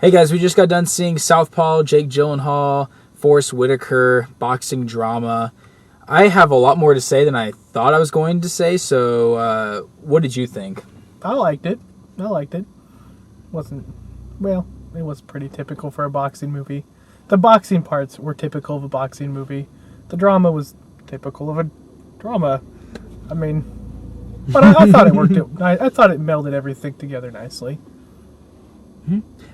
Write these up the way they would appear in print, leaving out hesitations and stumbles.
Hey guys, we just got done seeing Southpaw, Jake Gyllenhaal, Forrest Whitaker, boxing drama. I have a lot more to say than I thought I was going to say, so what did you think? I liked it. It was pretty typical for a boxing movie. The boxing parts were typical of a boxing movie. The drama was typical of a drama. I mean, but I thought it worked. I thought it melded everything together nicely.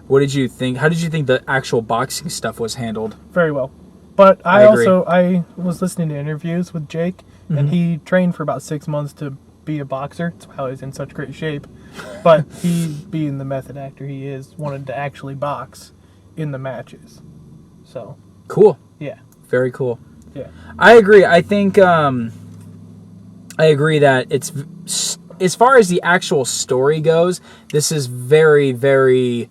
What did you think? How did you think the actual boxing stuff was handled? Very well. But I agree. I was listening to interviews with Jake, and he trained for about 6 months to be a boxer. That's how he's in such great shape. But he, being the method actor he is, wanted to actually box in the matches. So. Cool. Yeah. Very cool. Yeah. I agree. I think I agree that it's, as far as the actual story goes, this is very, very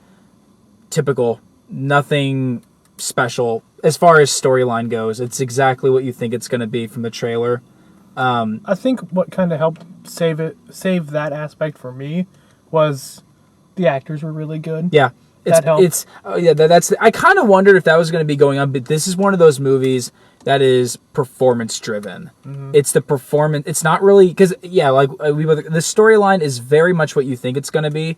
typical. Nothing special. As far as storyline goes, it's exactly what you think it's going to be from the trailer. I think what kind of helped save that aspect for me was the actors were really good. Yeah. That helped. I kind of wondered if that was going to be going on, but this is one of those movies that is performance driven. It's the performance. It's not really because the storyline is very much what you think it's going to be,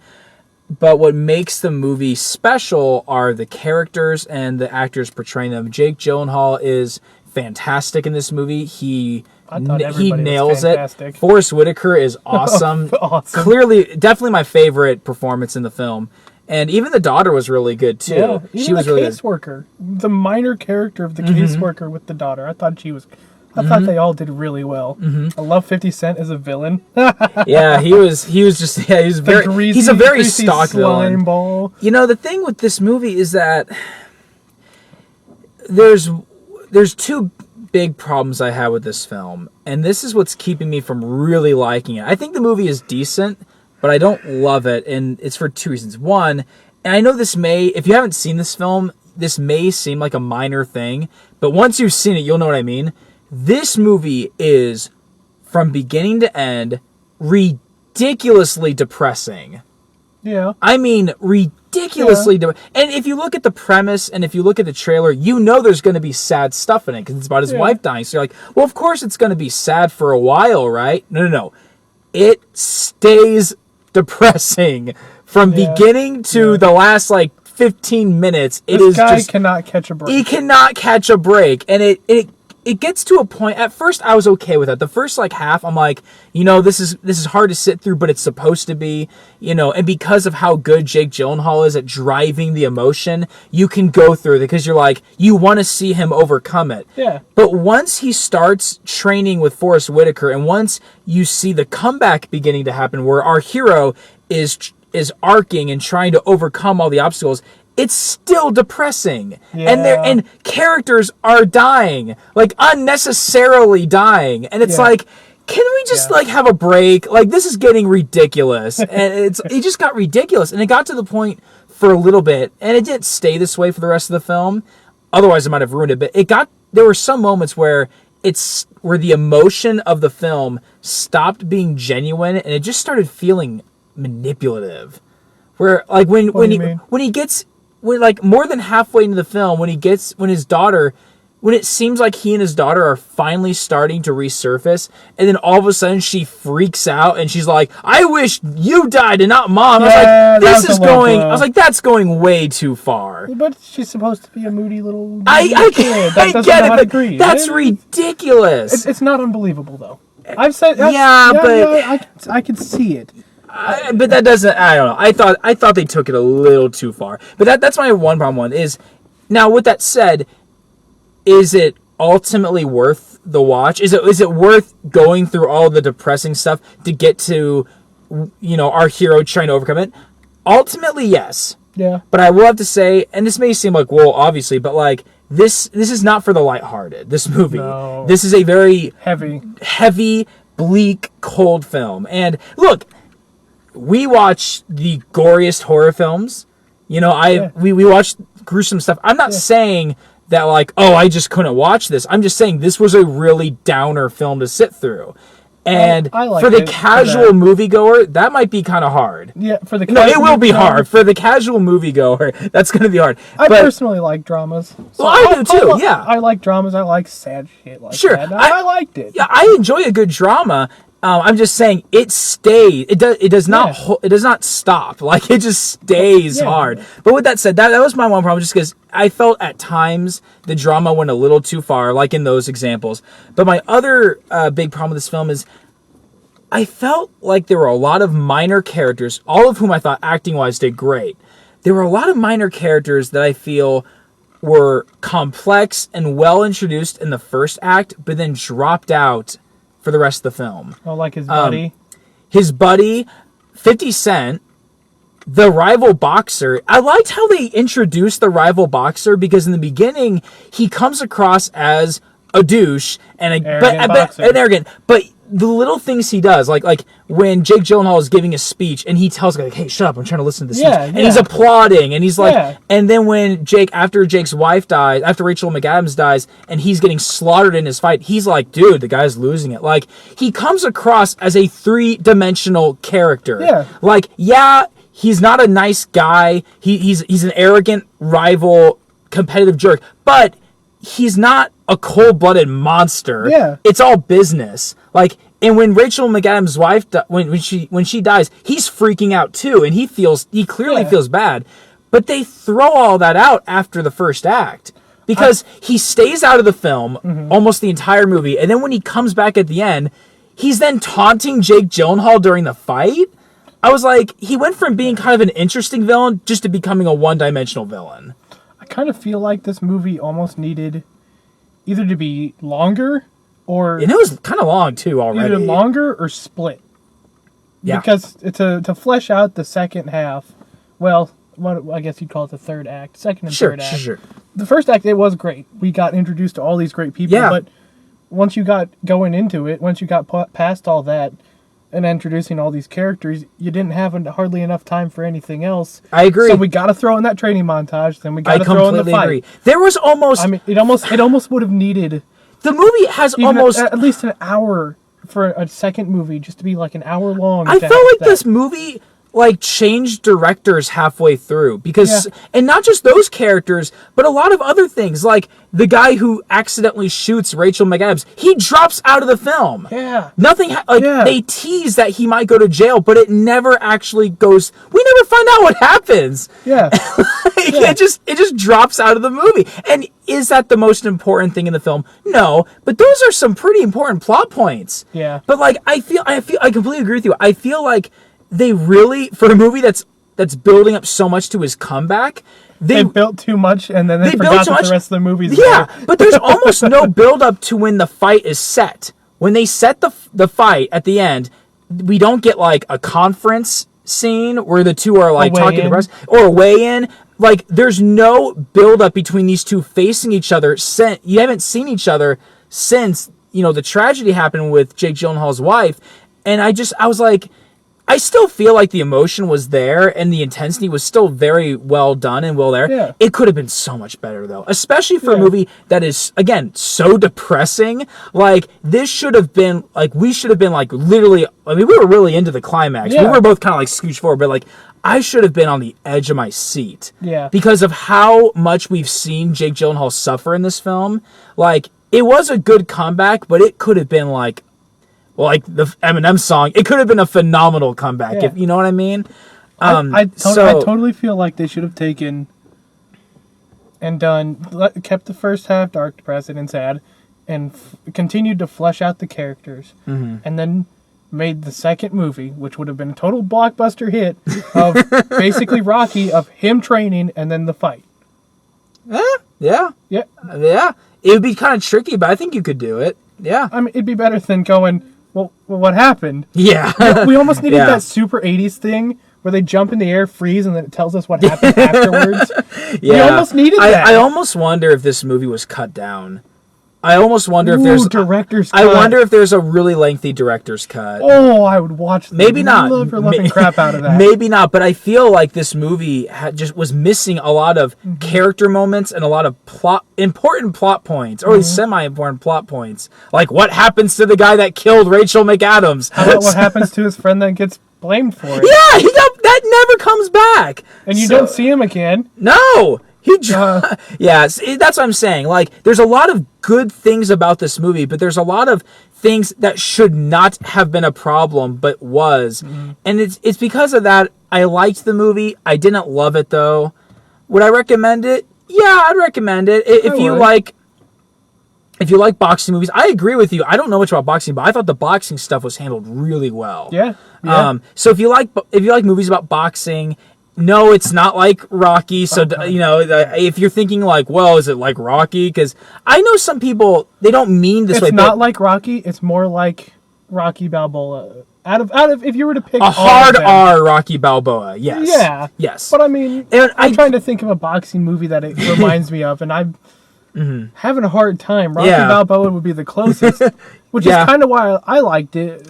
but what makes the movie special are the characters and the actors portraying them. Jake Gyllenhaal is fantastic in this movie. He nails it. Forrest Whitaker is awesome. Awesome. Clearly, definitely my favorite performance in the film. And even the daughter was really good too. Yeah, she was really good. Caseworker, the minor character of the caseworker with the daughter. I thought they all did really well. I love 50 Cent as a villain. Yeah, he's a very stock villain. Ball. You know, the thing with this movie is that there's two big problems I have with this film, and this is what's keeping me from really liking it. I think the movie is decent, but I don't love it, and it's for two reasons. One, and I know if you haven't seen this film, this may seem like a minor thing, but once you've seen it, you'll know what I mean. This movie is, from beginning to end, ridiculously depressing. Yeah. I mean, ridiculously depressing. And if you look at the premise and if you look at the trailer, you know there's going to be sad stuff in it because it's about his wife dying. So you're like, well, of course it's going to be sad for a while, right? No. It stays depressing from beginning to the last 15 minutes. This guy cannot catch a break. He cannot catch a break, and it gets to a point. At first, I was okay with it. The first half, I'm like, this is hard to sit through, but it's supposed to be, and because of how good Jake Gyllenhaal is at driving the emotion, you can go through it because you're like, you want to see him overcome it. Yeah. But once he starts training with Forrest Whitaker, and once you see the comeback beginning to happen, where our hero is arcing and trying to overcome all the obstacles, it's still depressing. Yeah. And characters are dying, unnecessarily dying. And it's can we just have a break? This is getting ridiculous. And it just got ridiculous. And it got to the point for a little bit, and it didn't stay this way for the rest of the film. Otherwise it might have ruined it, but there were some moments where the emotion of the film stopped being genuine and it just started feeling manipulative. Where more than halfway into the film, when it seems like he and his daughter are finally starting to resurface, and then all of a sudden she freaks out and she's like, "I wish you died and not Mom." I was like, that's going way too far. But she's supposed to be a moody little kid. I get it, but that's ridiculous. It's not unbelievable though. I've said I can see it. But that doesn't. I don't know. I thought they took it a little too far. But that's my one problem. Is now with that said, is it ultimately worth the watch? Is it worth going through all the depressing stuff to get to, our hero trying to overcome it? Ultimately, yes. Yeah. But I will have to say, and this may seem obviously, but this is not for the lighthearted. This movie. No. This is a very heavy, bleak, cold film. And look. We watch the goriest horror films. We watch gruesome stuff. I'm not saying that I just couldn't watch this. I'm just saying this was a really downer film to sit through. And I like for the it casual moviegoer, that might be kind of hard. Yeah, for the No, it will be moviegoer, hard. For the casual moviegoer, that's going to be hard. I But personally like dramas. So Well, I do too, yeah. I like dramas. I like sad shit like Sure, that. I liked it. yeah, I enjoy a good drama. I'm just saying it stays. It does not. Yeah. It does not stop. Like it just stays Yeah. hard. But with that said, that was my one problem. Just because I felt at times the drama went a little too far, like in those examples. But my other big problem with this film is I felt like there were a lot of minor characters, all of whom I thought acting wise did great. There were a lot of minor characters that I feel were complex and well introduced in the first act, but then dropped out for the rest of the film. Oh, like his buddy. His buddy, 50 Cent, the rival boxer. I liked how they introduced the rival boxer because in the beginning he comes across as a douche and arrogant. But the little things he does, like when Jake Gyllenhaal is giving a speech and he tells like, "Hey, shut up! I'm trying to listen to this." Yeah, speech. And he's applauding, and he's like, and then when after Jake's wife dies, after Rachel McAdams dies, and he's getting slaughtered in his fight, he's like, "Dude, the guy's losing it." Like he comes across as a 3-dimensional character. Yeah. Like, yeah, he's not a nice guy. He's an arrogant rival, competitive jerk, but he's not a cold-blooded monster. Yeah. It's all business. Like, and when Rachel McAdams' wife, when she dies, he's freaking out too, and he clearly feels bad. But they throw all that out after the first act because he stays out of the film almost the entire movie, and then when he comes back at the end, he's then taunting Jake Gyllenhaal during the fight. I was like, he went from being kind of an interesting villain just to becoming a one-dimensional villain. I kind of feel like this movie almost needed either to be longer or... And it was kind of long, too, already. Either longer or split. Yeah. Because to flesh out the second half, well, I guess you'd call it the third act. Second and third act. Sure. The first act, it was great. We got introduced to all these great people, but once you got going into it, once you got past all that, and introducing all these characters, you didn't have hardly enough time for anything else. I agree. So we got to throw in that training montage. Then we got to throw in the fight. I completely agree. There was almost... I mean, it almost would have needed... The movie has almost... At least an hour for a second movie, just to be like an hour long. I felt like this movie like changed directors halfway through because and not just those characters but a lot of other things, like the guy who accidentally shoots Rachel McAdams, he drops out of the film. Nothing they tease that he might go to jail, but it never actually goes. We never find out what happens. It just drops out of the movie. And is that the most important thing in the film? No, but those are some pretty important plot points. But like I completely agree with you. I feel like they really, for a movie that's building up so much to his comeback, they built too much and then they forgot that the rest of the movie's there. But there's almost no build up to when the fight is set. When they set the fight at the end, we don't get like a conference scene where the two are like talking to press or a weigh-in. Like there's no build up between these two facing each other. You haven't seen each other since, the tragedy happened with Jake Gyllenhaal's wife. And I was like, I still feel like the emotion was there and the intensity was still very well done and well there. It could have been so much better though, especially for a movie that is, again, so depressing. Like this should have been like, we should have been like literally, I mean, we were really into the climax. We were both kind of like scooched forward, but like I should have been on the edge of my seat. Because of how much we've seen Jake Gyllenhaal suffer in this film. Like it was a good comeback, but it could have been like the Eminem song, it could have been a phenomenal comeback, if you know what I mean. I totally feel like they should have taken and kept the first half dark, depressing, and sad, and continued to flesh out the characters, and then made the second movie, which would have been a total blockbuster hit of basically Rocky, of him training and then the fight. Yeah. It would be kind of tricky, but I think you could do it. Yeah. I mean, it'd be better than going, well, what happened? Yeah. We almost needed that super 80s thing where they jump in the air, freeze, and then it tells us what happened afterwards. We almost needed that. I almost wonder if this movie was cut down. I almost wonder if there's director's I cut. wonder if there's a really lengthy director's cut. Oh, I would watch. Maybe not. Loving crap out of that. Maybe not, but I feel like this movie just was missing a lot of character moments and a lot of important plot points, or at least semi-important plot points. Like what happens to the guy that killed Rachel McAdams? How about what happens to his friend that gets blamed for it? Yeah, that never comes back. And you don't see him again. No. Yeah, that's what I'm saying. Like, there's a lot of good things about this movie, but there's a lot of things that should not have been a problem, but was. And it's because of that I liked the movie. I didn't love it, though. Would I recommend it? Yeah, I'd recommend it. If you like boxing movies, I agree with you. I don't know much about boxing, but I thought the boxing stuff was handled really well. Yeah. So if you like movies about boxing. No, it's not like Rocky. So, if you're thinking like, well, is it like Rocky? Because I know some people, they don't mean this way. It's not like Rocky. It's more like Rocky Balboa. Out of, if you were to pick a hard R Rocky Balboa, yes. Yeah. Yes. But I mean, I'm trying to think of a boxing movie that it reminds me of, and I'm having a hard time. Rocky Balboa would be the closest, which is kind of why I liked it.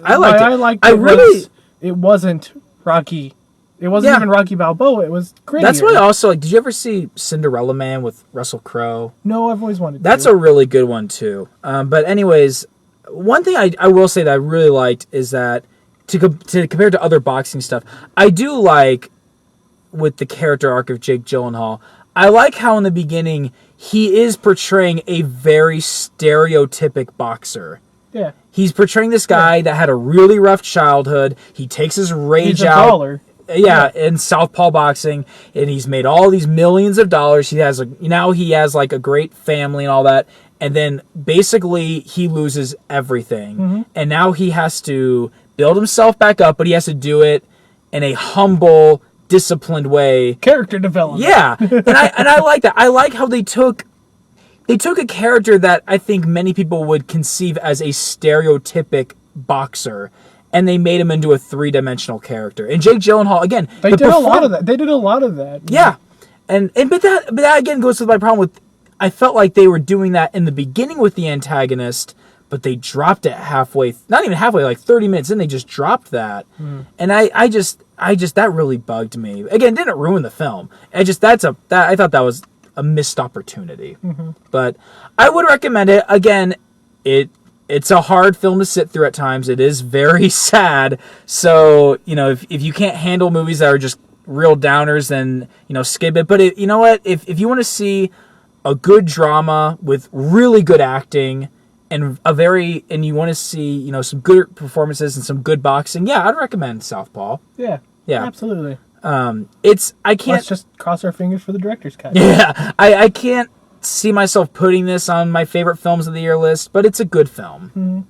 It wasn't Rocky. It wasn't even Rocky Balboa. It was grittier. That's why I also like. Did you ever see Cinderella Man with Russell Crowe? No, I've always wanted to. That's a really good one too. But anyways, one thing I will say that I really liked is that to compare to other boxing stuff, I do like with the character arc of Jake Gyllenhaal. I like how in the beginning he is portraying a very stereotypic boxer. Yeah. He's portraying this guy that had a really rough childhood. He takes his rage out. Baller. Yeah, in Southpaw boxing, and he's made all these millions of dollars. He has like a great family and all that, and then basically he loses everything, and now he has to build himself back up, but he has to do it in a humble, disciplined way. Character development. Yeah, and I like that. I like how they took a character that I think many people would conceive as a stereotypic boxer. And they made him into a 3-dimensional character. And Jake Gyllenhaal, again, They did a lot of that. Yeah, but that again goes to my problem with. I felt like they were doing that in the beginning with the antagonist, but they dropped it halfway. Not even halfway, like 30 minutes in, they just dropped that. And I just that really bugged me. Again, didn't ruin the film. I thought that was a missed opportunity. But I would recommend it. Again, It's a hard film to sit through at times. It is very sad. So, if you can't handle movies that are just real downers, then, skip it. But you know what? If you want to see a good drama with really good acting and you want to see, some good performances and some good boxing, yeah, I'd recommend Southpaw. Yeah. Yeah. Absolutely. Let's just cross our fingers for the director's cut. Yeah. I can't see myself putting this on my favorite films of the year list, but it's a good film.